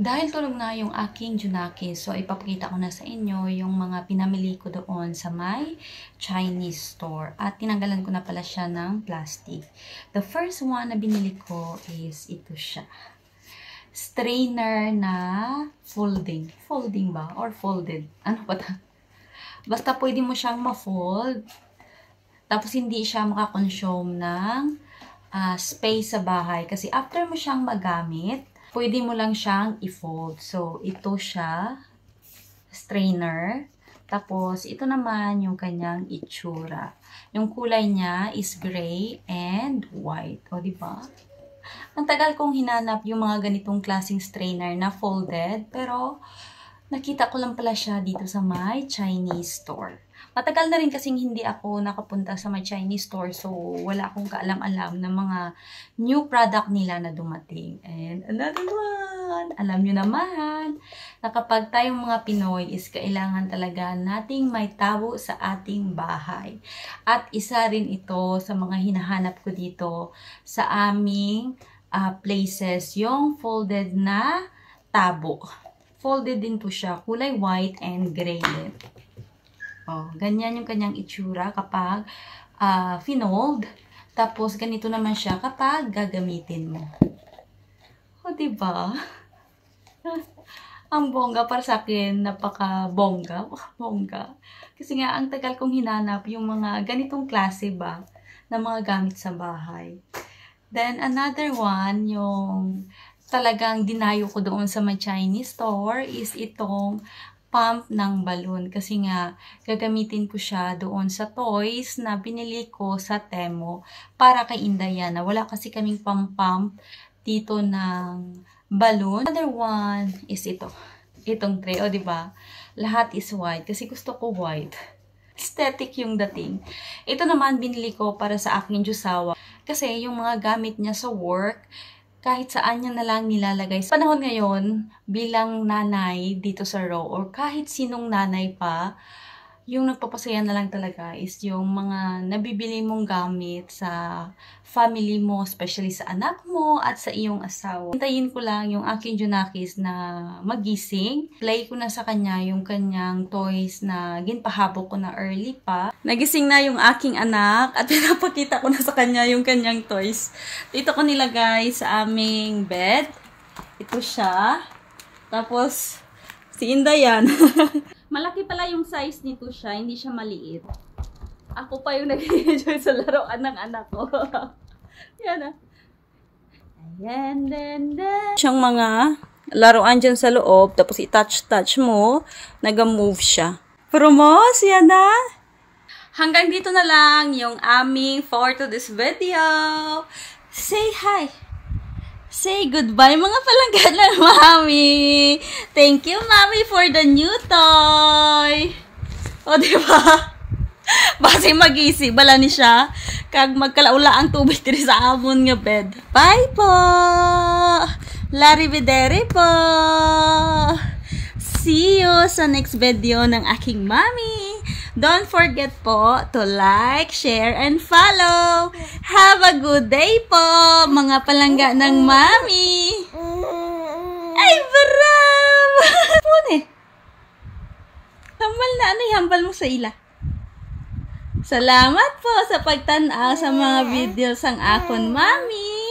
Dahil tulog na yung aking Junakis, so ipapakita ko na sa inyo yung mga pinamili ko doon sa my Chinese store. At tinanggalan ko na pala siya ng plastic. The first one na binili ko is ito siya. Strainer na folding. Folding ba? Or folded? Ano ba ta? Basta pwede mo siyang ma-fold. Tapos hindi siya makakonsume ng space sa bahay. Kasi after mo siyang magamit, pwede mo lang siyang i-fold. So, ito siya, strainer. Tapos, ito naman yung kanyang itsura. Yung kulay niya is gray and white. O, diba? Ang tagal kong hinanap yung mga ganitong klaseng strainer na folded. Pero, nakita ko lang pala siya dito sa my Chinese store. Matagal na rin kasing hindi ako nakapunta sa my Chinese store. So, wala akong kaalam-alam ng mga new product nila na dumating. And another one! Alam nyo naman na kapag tayong mga Pinoy is kailangan talaga nating may tabo sa ating bahay. At isa rin ito sa mga hinahanap ko dito sa aming places. Yung folded na tabo. Folded din po siya. Kulay white and gray din. Oh, ganyan yung kanyang itsura kapag finold. Tapos, ganito naman siya kapag gagamitin mo. O, diba? Ang bongga para sa akin, napaka-bongga. Bongga. Kasi nga, ang tagal kong hinanap yung mga ganitong klase ba na mga gamit sa bahay. Then, another one, yung talagang dinayo ko doon sa my Chinese store is itong pump ng balloon. Kasi nga, gagamitin ko siya doon sa toys na binili ko sa Temu para kay Indayana. Wala kasi kaming pump dito ng balloon. Another one is ito. Itong tray. O, diba? Lahat is white. Kasi gusto ko white. Aesthetic yung dating. Ito naman binili ko para sa aking jusawa. Kasi yung mga gamit niya sa work, kahit saan niya na lang nilalagay. Sa panahon ngayon, bilang nanay dito sa row, or kahit sinong nanay pa, yung nagpapasaya na lang talaga is yung mga nabibili mong gamit sa family mo, especially sa anak mo at sa iyong asawa. Hintayin ko lang yung aking Junakis na magising. Play ko na sa kanya yung kanyang toys na ginpahabok ko na early pa. Nagising na yung aking anak at pinapakita ko na sa kanya yung kanyang toys. Dito ko nilagay sa aming bed. Ito siya. Tapos, si Indayan. Malaki pala yung size nito siya, hindi siya maliit. Ako pa yung nag-enjoy sa laruan ng anak ko. Yan ah. Ayan, then. Siyang mga laruan dyan sa loob, tapos i-touch-touch mo, nag-move siya. Promos, yan ah. Hanggang dito na lang yung aming for to this video. Say hi. Say goodbye mga palangga ng mami. Thank you, mami, for the new toy. O, diba? Basi magising, bala ni siya. Kag magkalaula ang tubig diri sa amon nga bed. Bye po! Larividere po! See you sa next video ng aking mami. Don't forget po to like, share, and follow. Have a good day po, mga palangga ng mami. Ay, bravo! Pune. Hambal na, ano hambal mo sa ila? Salamat po sa pagtanaw sa mga videos ang akon mami.